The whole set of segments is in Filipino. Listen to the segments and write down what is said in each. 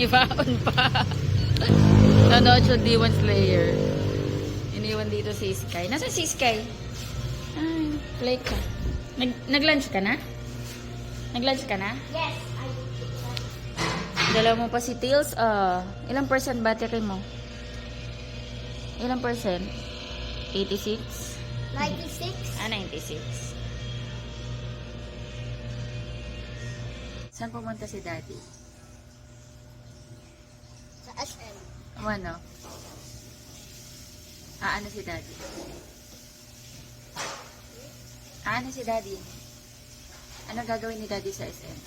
May baon pa. Nanood siya Demon Slayer. Iniwan dito si Sky. Nasaan si Sky? Ay, play ka. Nag-lunch ka na? Nag-lunch ka na? Yes, I did. Dala mo pa si Tails. Ilang percent battery mo? Ilang percent? 86? 96? 96. Saan pumunta si Daddy? Sa SM. Ano? Ano si Daddy? Ano si Daddy? Ano gagawin ni Daddy sa SM?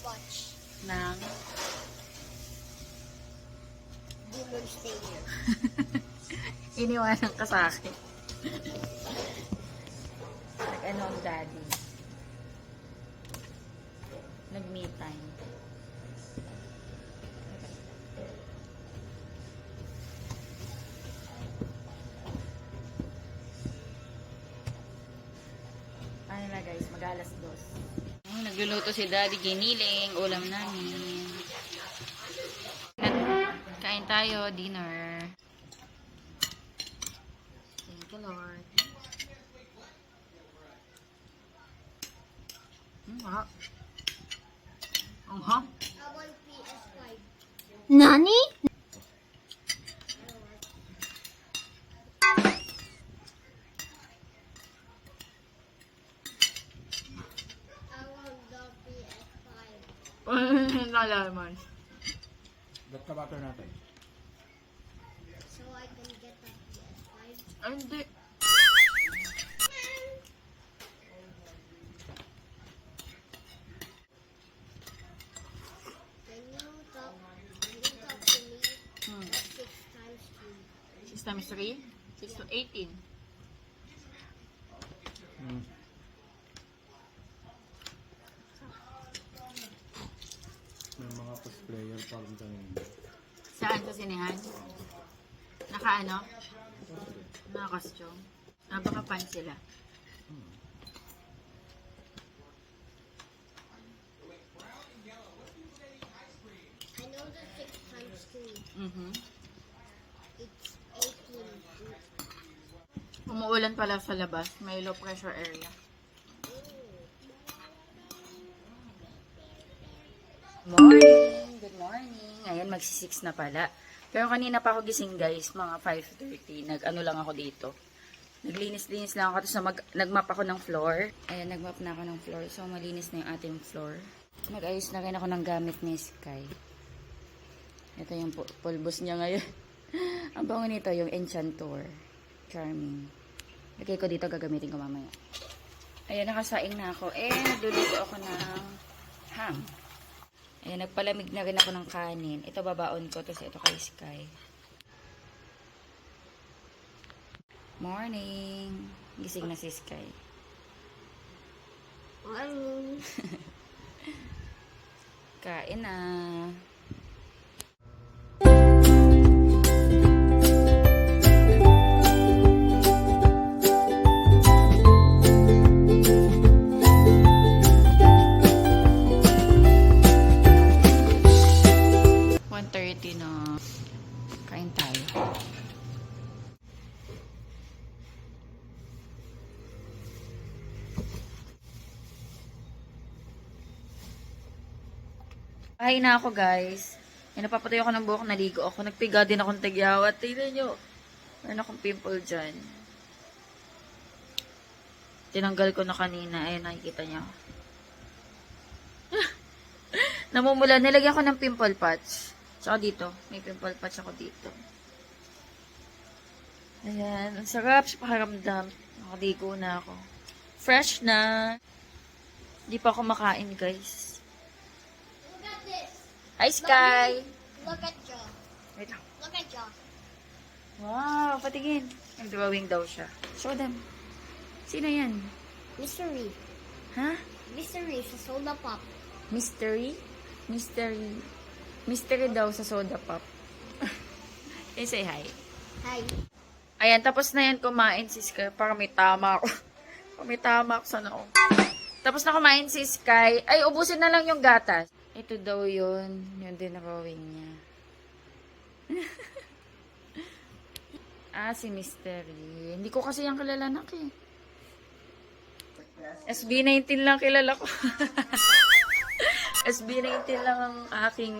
Watch. Nang Demon Slayer. iniwanan ka sa akin. Nag-ano ang Daddy? Nag-me time. Ano na guys, mag-alas 2. Nagluluto si Daddy giniling, ulam namin. Kain tayo, dinner. Thank you, Lord. I want PS5. Nani? I want the PS5. Nalaman. Ba't ka butter natin? So I can get the PS5. Ay, hindi. Can you talk to me? 6 times 3. 6 times 3? 6 to 18. May mga cosplayer pa rin kanina. Saan sa sinehan? Naka-ano? Naka-costume. Baka fan sila. I know the 6 times 2. Mhm. It's 18. Umuulan pala sa labas. May low pressure area. Morning! Good morning! Ngayon magsi-6 na pala. Pero kanina pa ako gising guys, mga 5:30. Nag-ano lang ako dito. Naglinis-linis lang ako. Tapos nagmap ako ng floor. Ayan, nagmap na ako ng floor. So malinis na yung ating floor. Nag-ayos na rin ako ng gamit ni Sky. Ito yung pulbos niya ngayon. Ang bango nito, yung Enchantor. Charming. Lagay ko dito, gagamitin ko mamaya. Ayan, nakasaing na ako. Nagluluto ako ng ham. Ayan, nagpalamig na rin ako ng kanin. Ito babaon ko, tapos ito kay Sky. Morning! Gising na si Sky. Morning. Kain na! Na kain tayo. Kain na ako guys. Napapatay ako ng buhok, naligo ako. Nagpiga din akong tagyawat. Tignan nyo. Meron akong pimple dyan. Tinanggal ko na kanina. Ayun, nakikita nyo. Namumula. Nilagyan ko ng pimple patch. Tsaka dito. May pimple patch ako dito. Ayan. Ang sarap sa pakiramdam. Nakaligo na ako. Fresh na. Hindi pa ako makain, guys. Look at this. Hi, Sky! Look at Jaw. Wait lang. Look at Jaw. Wow, patingin. Nag-drawing daw siya. Show them. Sino yan? Mystery. Ha? Mystery sa soda pop. Mystery? Mystery. Mystery daw sa soda pop. Can you say hi? Hi. Ayan, tapos na yan kumain si Sky. Para may tama ako. Para may tama ako sa noo. Tapos na kumain si Sky. Ay, ubusin na lang yung gatas. Ito daw yun. Yun din drawing niya. Si Mystery. Hindi ko kasi yung kilala na eh. SB19 lang kilala ko. SB19 lang ang aking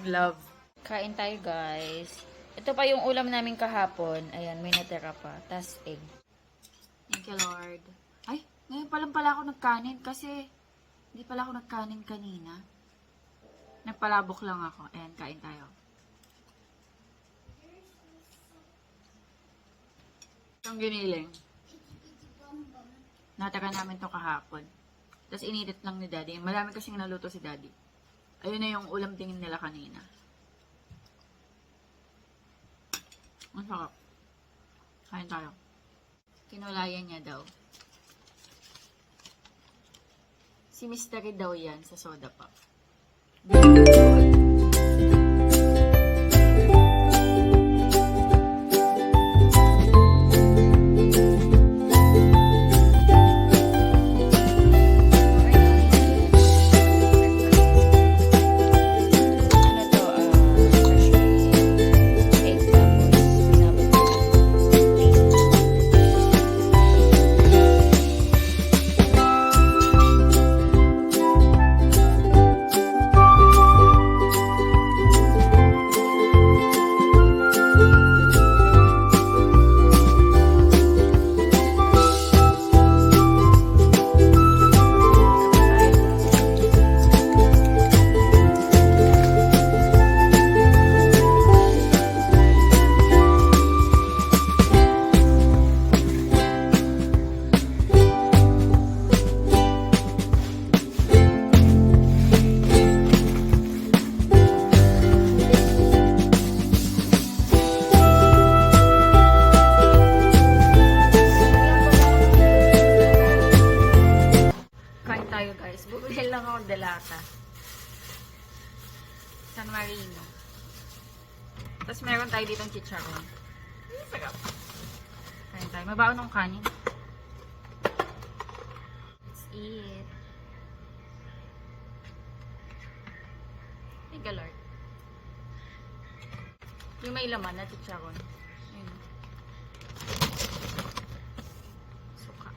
love. Kain tayo, guys. Ito pa yung ulam namin kahapon. Ayan, may natira pa. Tas egg. Thank you, Lord. Ay, ngayon pa lang pala ako nagkanin kasi hindi pala ako nagkanin kanina. Nagpalabok lang ako. Ayan, kain tayo. Itong giniling. Nataka namin to kahapon. Tapos inidit lang ni Daddy. Marami kasing naluto si Daddy. Ayun na yung ulam tingin nila kanina. Ang sarap. Kain tayo. Kinulayan niya daw. Si Mystery daw yan sa soda pop. Bumili lang ako delata. San Marino. Tapos meron tayo ditong chicharon. Sarap. Kain tayo. Mabaon ng kanin. Let's eat. Thank you, Lord. Yung may laman na chicharon. Ayun. Suka.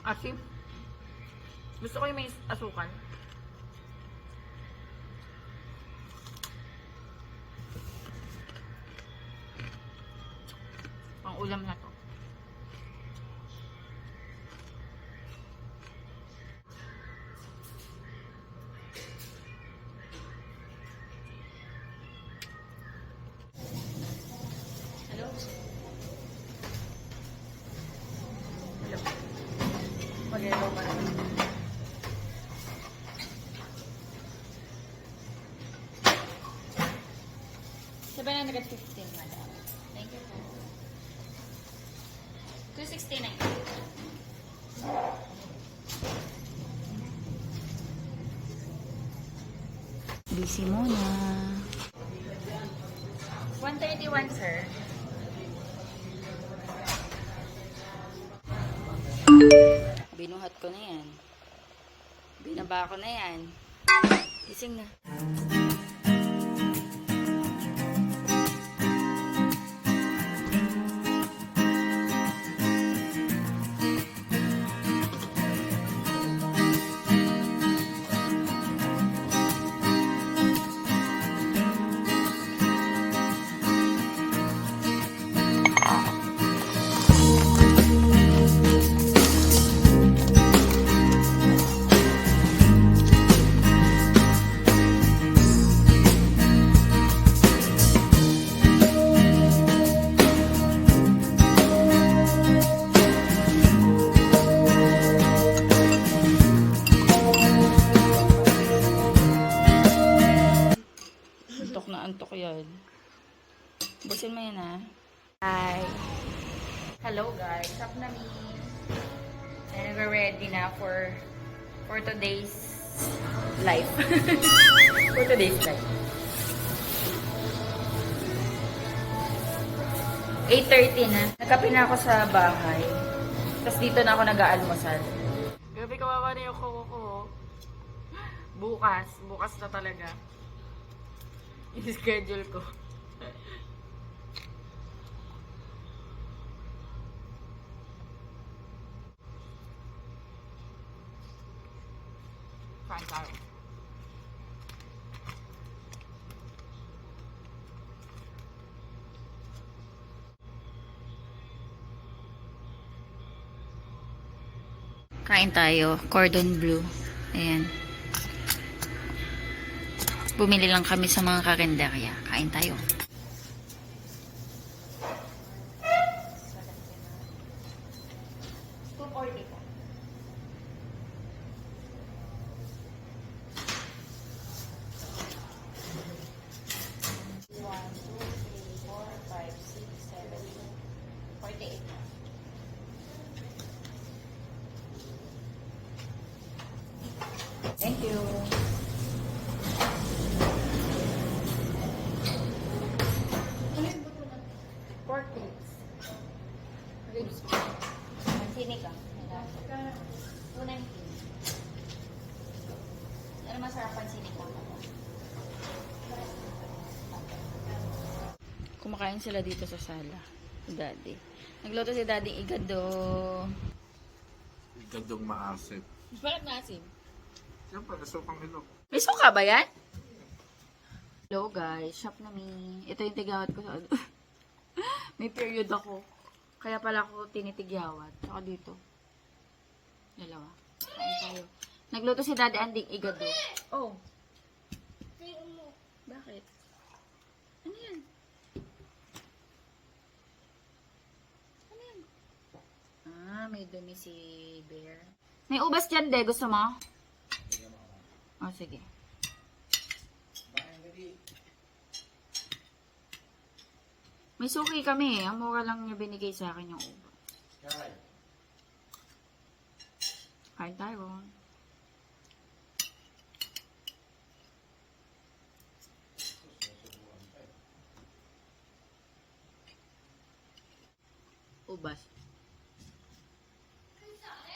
Asim. Gusto ko yung may asukan. Pang ulam na to. Hello? Hello? Mag-hello pa. $715, madam. Thank you po. $269. Busy muna. 131, sir. Binuhat ko na yan. Binaba ko na yan. Gising na. Antok yan. Busin mo yan, ha? Hi. Hello, guys. Up na me. And we're ready na for today's life. For today's life. 8:30 na. Nagkape na ako sa bahay. Tapos dito na ako nag-aalmusal. Grabe, kawawa na yung kuko ko. Bukas na talaga. I-schedule ko. Kain tayo. Kain tayo. Cordon bleu. Ayan. Bumili lang kami sa mga karinderya. Kain tayo. Thank you. Pork ribs. Ribs. Mansini ka. 219. Ano masarap pansini ka? Kumakain sila dito sa sala. Si Daddy. Nagluto si Daddy igado. Igadong maasip. Bakit maasim? Siyempre, sukang ilog. May suka ba yan? Hello guys, shop na mi. Ito yung tigyawat ko sa ano. May period ako. Kaya pala ako tinitigyawat. Saka dito. Dalawa. Kain tayo. Nagluto si Daddy Anding igado. Oh. Bakit? Ano yan? Ano yan? Ah, may dumi si Bear. May ubas dyan, de. Gusto mo? Oh, sige. May suki kami eh. Ang mura lang niya binigay sa akin yung ubas. Kain tayo. Ubas.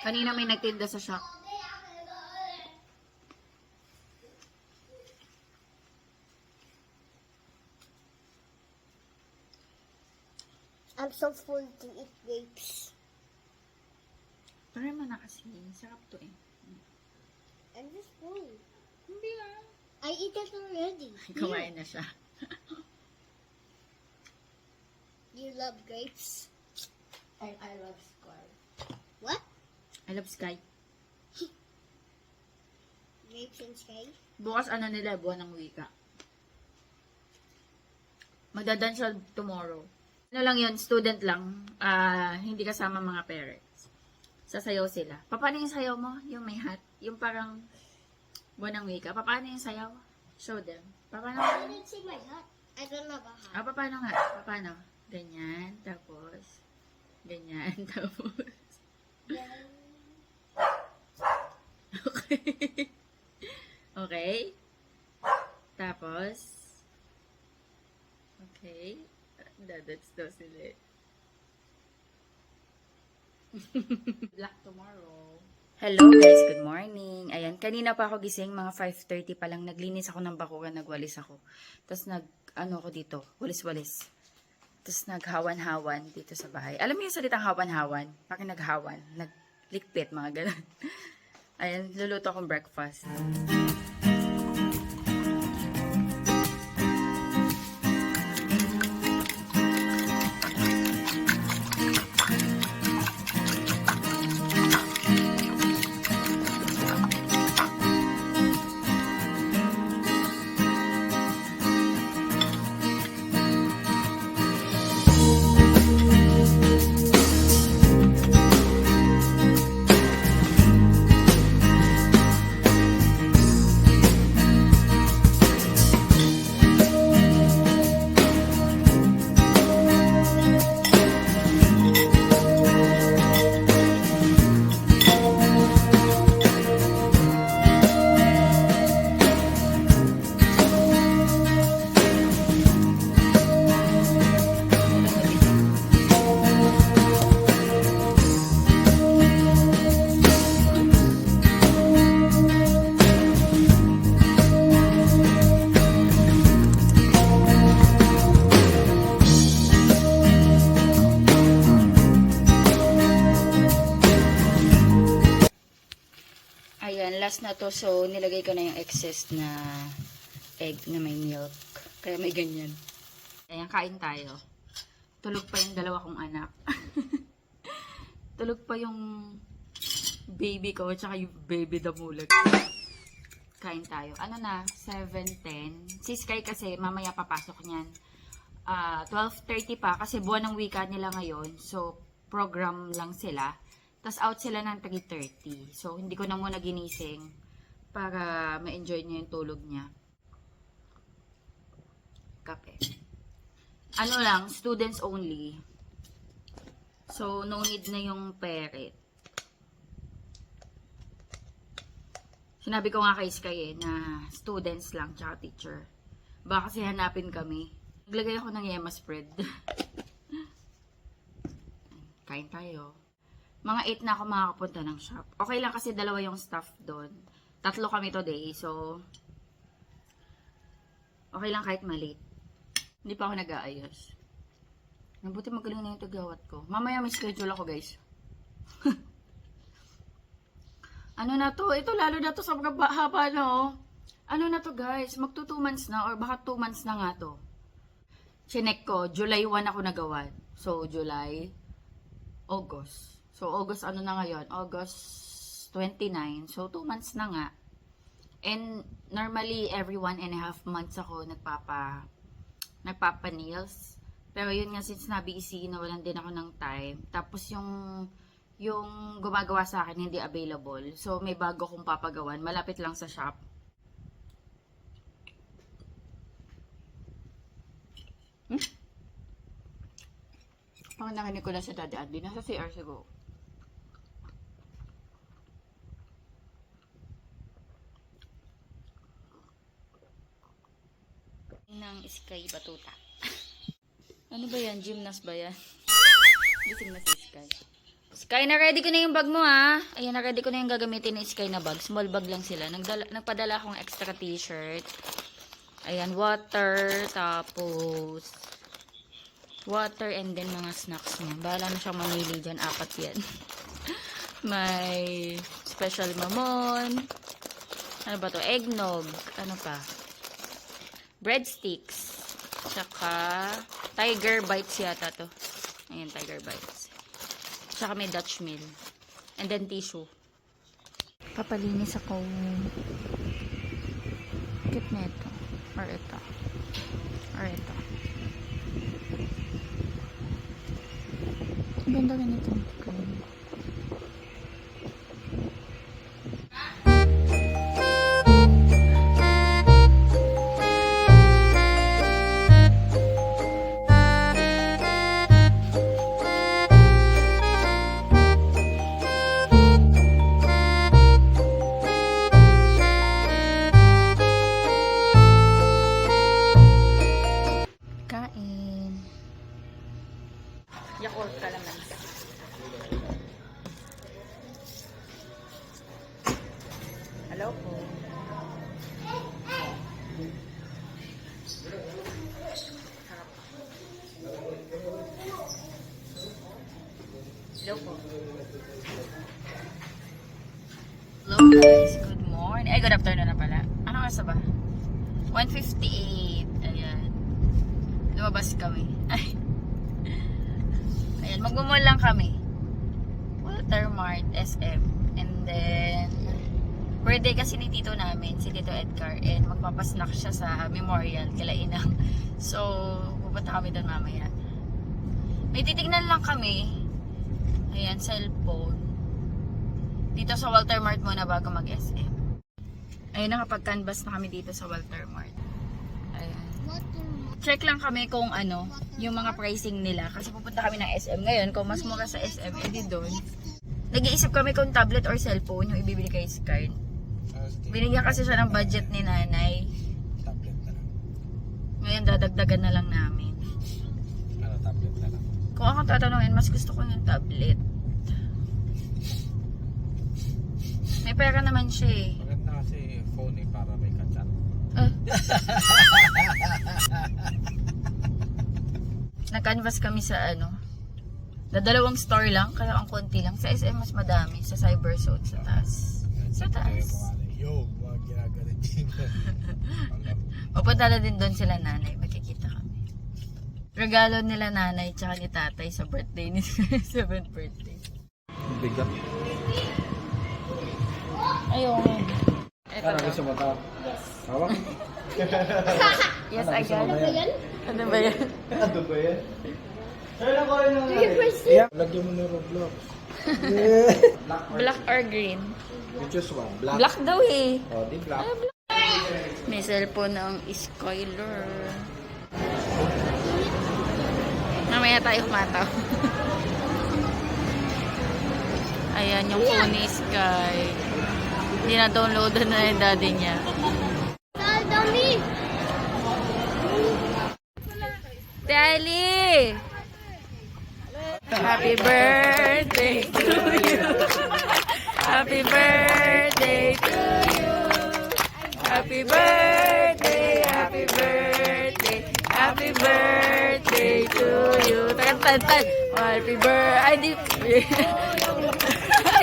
Kanina may nagtinda sa shop. I'm so full to eat grapes. Try mo na kasi. Sarap to eh. I'm just full. Hindi ah. I eat it already. Kumain na siya. You love grapes? And I love square. What? I love Sky. Grapes and sky? Bukas ano nila, buwan ng wika. Magdadan siya tomorrow. Ano lang yun, student lang. Hindi kasama mga parents. Sasayaw sila. Paano yung sayaw mo? Yung may hat? Yung parang buwan ng wika. Paano yung sayaw? Show them. Paano? I didn't see my hat. I don't have a hat. Paano nga? Paano? Ganyan, tapos ganyan, tapos okay. Okay. Tapos okay. That's daw sila. Black tomorrow. Hello guys, good morning. Ayan, kanina pa ako gising, mga 5:30 pa lang. Naglinis ako ng bakuran, nagwalis ako. Tapos ako dito, walis-walis. Tapos naghawan-hawan dito sa bahay. Alam mo yung salitang hawan-hawan? Bakit naghawan? Naglikpit, mga ganun. Ayan, luluto akong breakfast. Ayan, last na to. So, nilagay ko na yung excess na egg na may milk. Kaya may ganyan. Ayan, kain tayo. Tulog pa yung dalawa kong anak. Tulog pa yung baby ko, tsaka yung baby damulag. Kain tayo. Ano na? 7:10. Si Sky kasi, mamaya papasok niyan. 12:30 pa, kasi buwan ng wika nila ngayon. So, program lang sila. Tapos out sila ng 3:30. So, hindi ko na muna ginising para ma-enjoy niya yung tulog niya. Kape. Ano lang, students only. So, no need na yung parent. Sinabi ko nga kay Sky na students lang, tsaka teacher. Baka kasi hanapin kami. Naglagay ako ng Yema spread. Kain tayo. Mga 8 na ako makakapunta ng shop. Okay lang kasi dalawa yung staff doon. 3 kami today, so okay lang kahit malate. Hindi pa ako nag-aayos. Mabuti magaling na yung tagawat ko. Mamaya may schedule ako, guys. Ano na to? Ito lalo na to sa mga haba, no? Ano na to, guys? Magto 2 months na or baka 2 months na nga to. Chinek ko, July 1 ako nagawa. So, July, August. So, August ano na ngayon? August 29. So, 2 months na nga. And, normally, every 1.5 months ako nagpapa-nails. Pero yun nga, since na-busy, nawalan din ako ng time. Tapos, yung gumagawa sa akin, hindi available. So, may bago kong papagawan. Malapit lang sa shop. Pang nakinig ko na sa Daddy Andy. Nasa CR siguro. Ng Sky Batuta. Ano ba yan? Gymnast ba yan? Gising na si Sky. Sky, na-ready ko na yung bag mo, ha? Ayan, na-ready ko na yung gagamitin ng Sky na bag. Small bag lang sila. Nagpadala akong extra t-shirt. Ayan, water. Tapos water and then mga snacks niya. Bahala na siyang mamili dyan. 4 yan. May special mamon. Ano ba to? Eggnog. Ano pa? Breadsticks. Tsaka Tiger Bites yata to. Ayan, Tiger Bites. Tsaka may Dutch meal. And then tissue. Papalinis ako. Cute na ito. Or ito. Or ito. Ang ganda ganito. Yakult ka lang lang. Hello po. Hello po. Hello guys, good morning. Ay, good afternoon na pala. Ano oras ba? 1:58. Ayan. Lumabas kami. Ay. Ayan, magmumul lang kami. Walter Mart, SM. And then, birthday kasi ni tito namin, si Tito Edgar. And magpapasnack siya sa Memorial, kila Inang. So, pupunta kami doon mamaya. May titignan lang kami. Ayan, cellphone. Dito sa Walter Mart muna bago mag-SM. Ayun, nakapag-canvas na kami dito sa Walter Mart. Ayan. Check lang kami kung ano, yung mga pricing nila. Kasi pupunta kami ng SM ngayon. Kung mas mura sa SM, edi doon. Nag-iisip kami kung tablet or cellphone yung ibibili kay Sky. Binigyan kasi siya ng budget ni nanay. Tablet na lang. Ngayon, dadagdagan na lang namin. Ano, tablet na lang. Kung akong tatanungin, mas gusto ko yung tablet. May pera naman siya eh. Maganda kasi phone para may kachat. Nag-canvas kami sa ano. Dalawang store lang, kaya ang konti lang. Sa SM mas madami. Sa Cyber Zone sa taas. Sa taas. Yo, mga ginagalit din. Papunta na din doon sila nanay. Magkikita kami. Regalo nila nanay tsaka ni tatay sa birthday ni 7th birthday. Bigat. Ayun. Ito Ano daw. gusto mo ito? Yes. Hawak? Yes, Ano, gusto mo ba agad. yan? Ano ba yan? Ano ba yan? Yeah. Lagyan mo ng Roblox. Black or green? You choose one. Black. Black daw eh. Oh, di black. May cellphone ng Skyler. Mamaya tayo kumataw. Ayan yung phone ni Sky. Hindi na downloadan na yung daddy niya. Dummy. Daddy! Happy birthday to you. Happy birthday to you. Happy birthday, happy birthday, happy birthday to you. Tan. Happy birthday. Ay, di.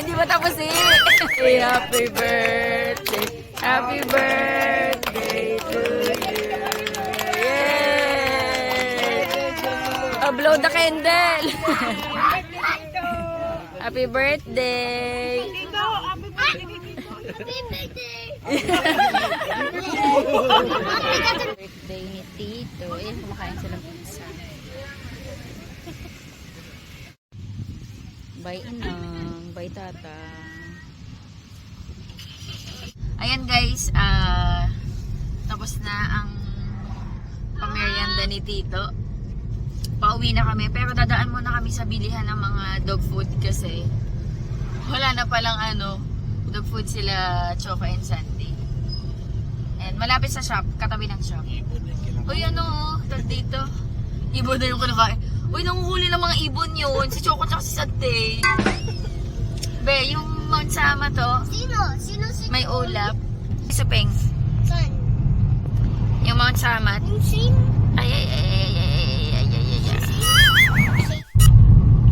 Hindi ba tapos eh? Happy birthday, happy birthday to you. Yay! Blow the candle. Happy birthday. Birthday ni Tito. Ayan, kumakain sila ng pizza. Bye inang, bye tata. Ayan guys, tapos na ang pamerienda ni Tito. Pauwi na kami, pero dadaan muna kami sa bilihan ng mga dog food kasi wala na palang dog food sila Choco and Sandy. And malapit sa shop, katabi ng shop. Uy, dito. Ibon na yung kinakain. Uy, nanguhuli ng mga ibon yun. Si Choco at si Sandy. Be, yung Mount Sama to, Sino? may ulap. Isa peng. Son. Yung Mount Sama. Sino? Ay.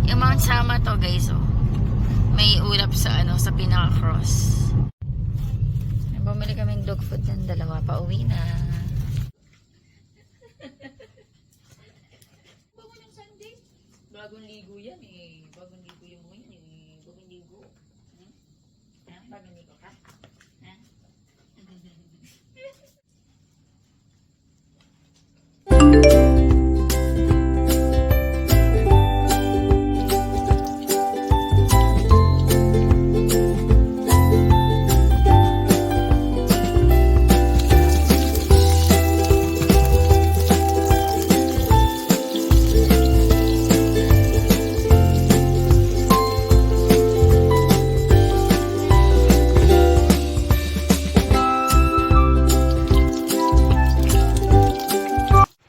Yung Mount Sama to, guys, oh. May ulap sa sa pinaka-cross. Bumili kaming dog food ng dalawa. Pauwi na. Bagong ligo yan eh. Bagong ligo yung mo yan eh. Bagong ligo. Bagong ligo ka?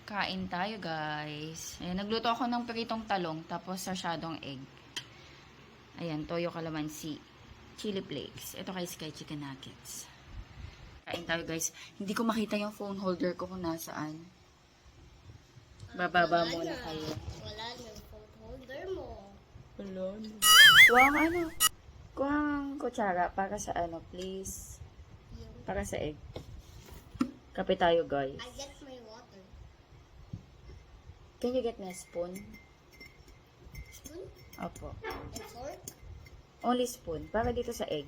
Kain tayo, guys. Ayan, nagluto ako ng pritong talong, tapos sarsyadong egg. Ayan, toyo kalamansi, chili flakes. Ito kay Sky chicken nuggets. Kain tayo, guys. Hindi ko makita yung phone holder ko kung nasaan. Bababa muna kayo. Wala na yung phone holder mo. Wala na. Kuha ang kutsara para sa please. Para sa egg. Kape tayo, guys. I get my water. Can you get me a spoon? Spoon Opo. and fork. Only spoon. Para dito sa egg.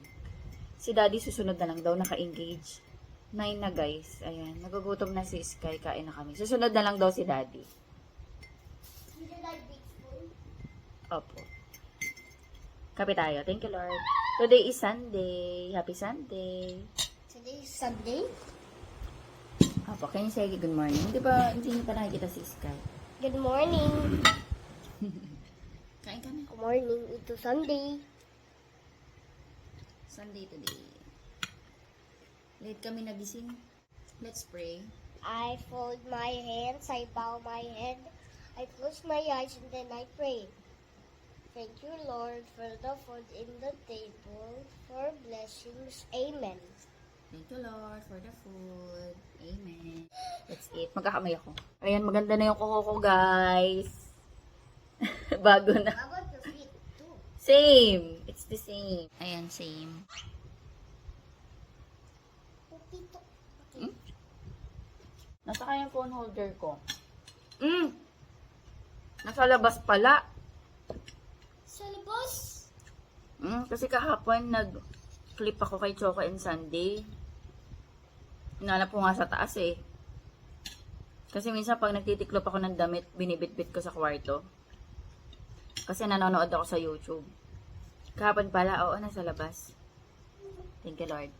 Si Daddy susunod na lang daw. Naka-engage. 9 na, guys. Ayan. Nagugutom na si Sky. Kain na kami. Susunod na lang daw si Daddy. You like big spoon? Opo. Kape tayo. Thank you, Lord. Today is Sunday. Happy Sunday. Today is Sunday. Opo. Can you say good morning? Hindi niyo pa nakikita si Sky. Good morning. Kain ka na. Good morning. Ito Sunday. Sunday today. Late kami nagising. Let's pray. I fold my hands, I bow my head, I close my eyes, and then I pray. Thank you, Lord, for the food in the table, for blessings. Amen. Thank you, Lord, for the food. Amen. Let's eat. Magkakamay ako. Ayan, maganda na yung kuko ko, guys. Bago na. How about your feet, too? Same. It's the same. Ayan, same. Tito. Nasa kaya yung phone holder ko. Nasa labas pala. Sa labas. Kasi kahapon nag-clip ako kay Choco and Sunday. Hinanap ko nga sa taas eh. Kasi minsan pag nagtitiklop ako ng damit, binibitbit ko sa kwarto. Kasi nanonood ako sa YouTube. Kahapon pala, oo, nasa labas. Thank you, Lord.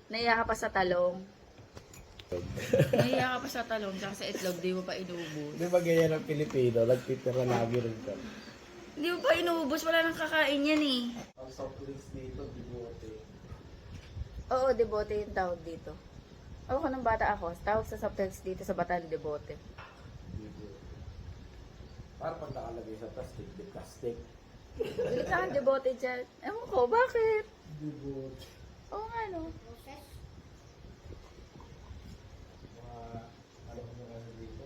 Naiya ka pa sa talong. Naiya ka pa sa talong, tsaka sa itlog, di mo pa inubos. Di ba ganyan ang Pilipino? Nagtitira lagi rin ka. Di mo pa inubos, wala nang kakain yan eh. Ang soft drinks dito, bigote. Oo, debote yung tawag dito. Ako nung bata ako, tawag sa soft drinks dito sa Bataan, debote. Bigote. Para pag nakalagay sa plastic, di plastic. Ulit lang ang debote dyan. Ewan ko, bakit? Bigote. Oo nga no. Mga, alam mo ano dito.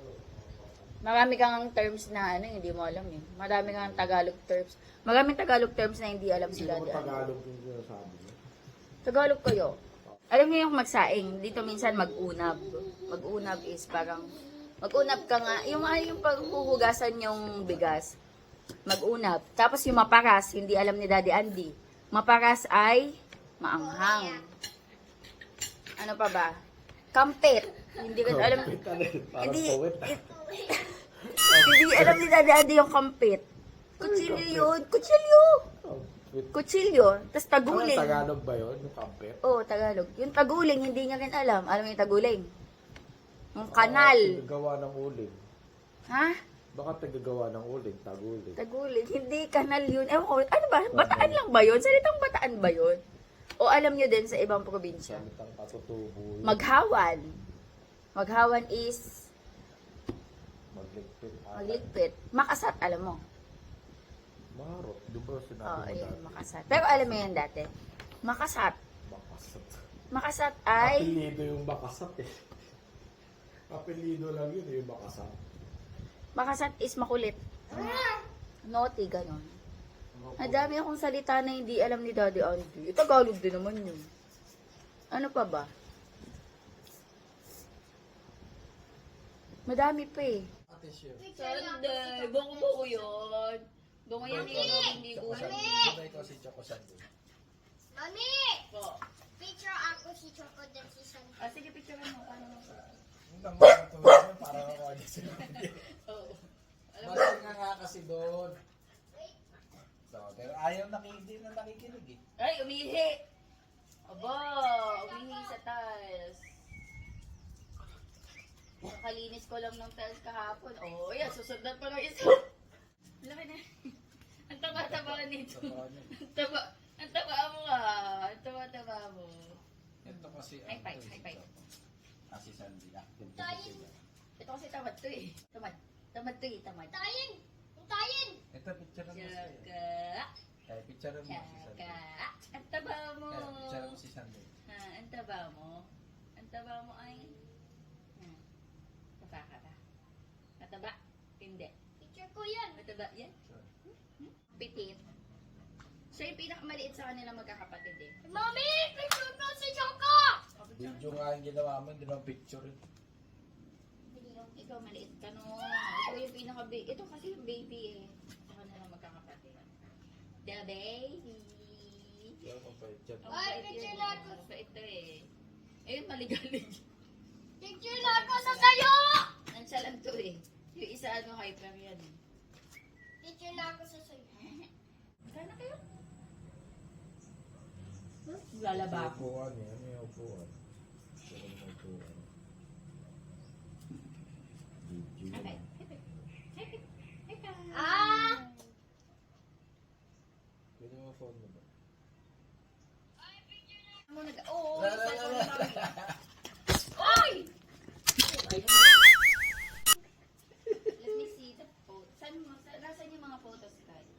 Marami kang terms na ano, hindi mo alam eh. Marami kang Tagalog terms. Maraming Tagalog terms na hindi alam Hindi sila mo dyan. Tagalog yung sinasabi mo. Tagalog kayo. Alam niyo yung magsaing, dito minsan mag-unab. Mag-unab is parang, mag-unab ka nga, yung paghuhugasan yung bigas. Mag-unab. Tapos yung maparas, hindi alam ni Daddy Andy. Maparas ay maanghang. Ano pa ba? Kampit. Hindi ko alam. Parang Hindi, poet. hindi alam ni Daddy Andy yung kampit. Kutsilyo yun. Kutsilyo. Kutsilyo. Tapos taguling. Ano, Tagalog ba yun? Yung kampet? Oo, Tagalog. Yung taguling, hindi niya rin alam. Alam mo yung taguling? Yung kanal. Tagagawa ng uling. Ha? Baka tagagawa ng uling, taguling. Taguling. Hindi, kanal yun. Ewan ko, ano ba? Bataan lang ba yun? Salitang Bataan ba yun? O alam nyo din sa ibang probinsya? Salitang patutubo yun. Maghawan. Maghawan is Magligpit. magligpit. Makasat, alam mo. Marot. Di ba Oo, sinabi mo ayun, dati? makasat. Pero alam mo yan dati. Makasat. Makasat. Makasat ay... Apelido yung makasat eh. Apelido lang yun yung makasat. Makasat is makulit. Naughty, ganon. Madami akong salita na hindi alam ni Daddy Andy. Tagalog din naman yun. Ano pa ba? Madami pa eh. Ate Chef. Sunday. Bungo yun. Bungo yan hindi ko. Di ba ikaw si Choco Sunday? Mami! Po. Picture ako si Choco dan si Sandy. Sige, picture mo. Paano mo? Ang tama ng tulad mo, parang ako ano sila. Oo. Masal nga kasi doon. So, pero ayaw hindi na nakikinig eh. Ay, umihi! Aba, umihi sa tiles. Nakalinis ko lang ng tiles kahapon. Oh, yan, susundan pa ng isa. Laki na. Ang taba-taba nito. Ang taba mo nga. Ang taba-taba mo. Ito kasi High five, high five. Si Sandy. Active Ito kasi tamad to eh. Tamad. Tamad to eh, tamad. Tayin! Tayin! Ito, picture mo siya. Tsaka. Kaya picture mo si Sandy. Tsaka. Ang taba mo. Kaya picture mo si Sandy. Ha, ang taba mo. Ang taba mo ay... Taba ka ba? Mataba? Hindi. Picture ko yan. Mataba yan? Pitit. Siya yung pinakamaliit sa kanila magkakapatid eh. Mami! Picture ko si Choco! Video nga yung ginawa mo, hindi naman picture eh. Ikaw maliit ka no. Ikaw yung pinaka-baby. Ito kasi yung baby eh. Sa kanila magkakapatid. The baby. Kaya mo pa yun. Ang Ay, bait picture yun, lang eh. ako. Ang bait to eh. Ayun, maligalig. Picture na ako sa sayo! Nansa lang to eh. Yung isa ano, hyper yan eh. Picture na ako sa sayo. Sana kayo? Lalaba ako. Upuan eh. Ano yung upuan? Ano yung upuan? Video. Okay. Ah! Pwede mo phone mo ba? Oo, La, la, la, la. Oy! Let me see the photo. Nasaan yung mga photos tayo?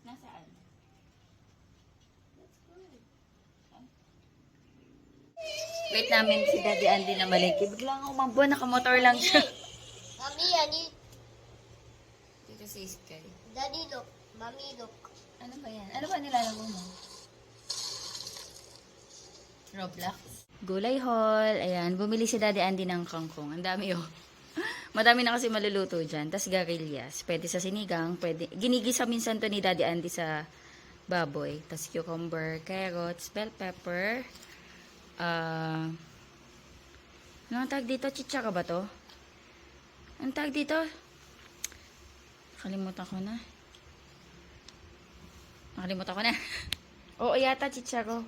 Nasaan? That's good. Wait namin si Daddy Andy na malingki. Biglang umambo, nakamotor lang siya. Mami, yan yung... Dito si Si Sky. Daddy, look. Mommy, look. Ano ba yan? Ano ba nilalaro mo? Roblox. Gulay haul. Ayan, bumili si Daddy Andy ng kangkong. Ang dami oh. Madami na kasi maluluto dyan. Tapos garilyas. Pwede sa sinigang. Pwede. Ginigisa minsan to ni Daddy Andy sa baboy. Tapos cucumber, carrots, bell pepper. Ano ang tag dito? Chichaka ba to? Ang tag dito? Nakalimutan ko na. Oo, yata chicharo.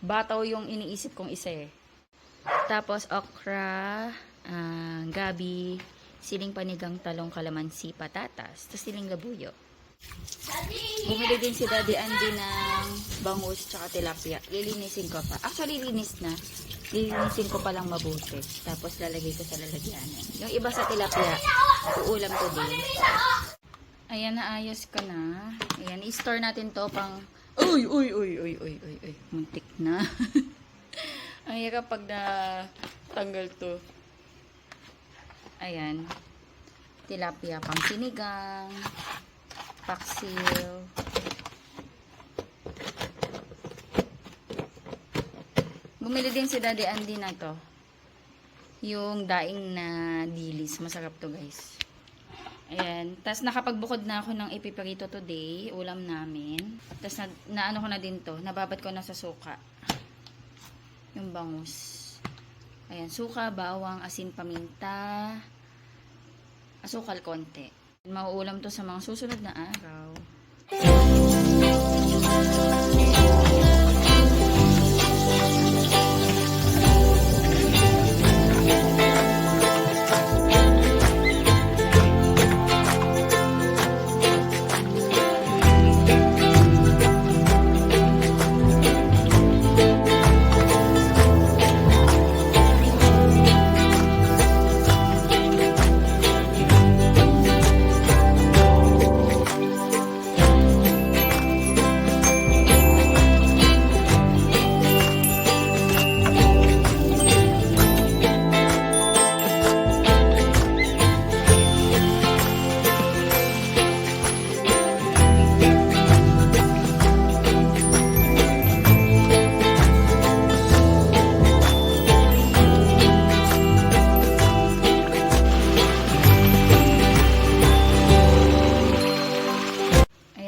Bataw yung iniisip kong isa eh. Tapos okra, gabi, siling panigang, talong, kalamansi, patatas, tapos siling labuyo. Bumili din si Daddy Andy ng bangus tsaka tilapia. Lilinisin ko pa. Actually, linis na. Lilinisin ko pa lang mabuti. Tapos lalagay ko sa lalagyanan. Yung iba sa tilapia, uulam ko din. Ayan, naayos ko na. Ayan, i-store natin to pang... Uy! Muntik na. Ang hirap pag tanggal to. Ayan. Tilapia pang sinigang. Paksil. Bumili din si Daddy Andy na to. Yung daing na dilis. Masarap to, guys. Ayan. Tapos nakapagbukod na ako ng ipiprito today. Ulam namin. Tapos naano ko na din to. Nababad ko na sa suka. Yung bangus. Ayan. Suka, bawang, asin, paminta. Asukal konti. Mauulam to sa mga susunod na araw.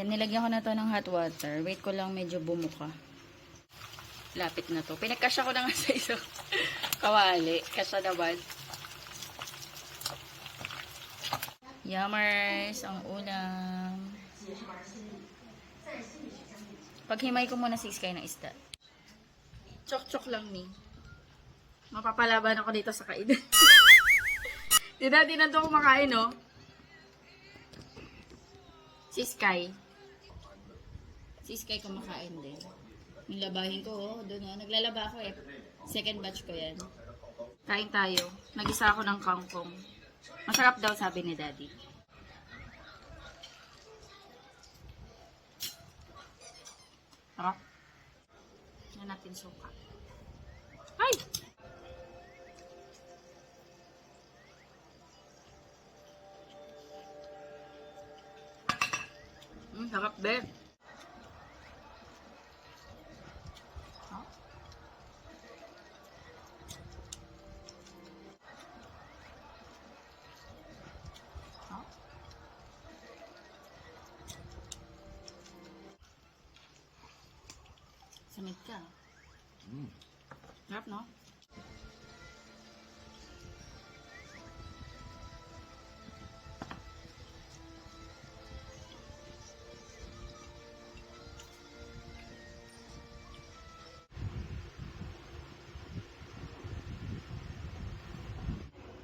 Nilagyan ko na to ng hot water. Wait ko lang, medyo bumuka. Lapit na to. Pinagkasya ko na nga sa isang kawali. Kasya naman. Yummers! Ang ulam. Paghimay ko muna si Sky ng isda. Chok-chok lang ni. Mapapalaban ako dito sa kainan. Di dati na to kumakain, no? Si Sky. Si Sky kumakain din. Yung labahin ko, oh. Doon, oh. Naglalaba ako eh. Second batch ko yan. Kain tayo. Nagisa ako ng kangkong. Masarap daw, sabi ni Daddy. Sarap. Yan natin suka. Ay! Sarap din. Samit ka. Sarap, no?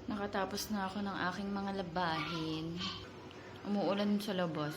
Nakatapos na ako ng aking mga labahin. Umuulan sa labas.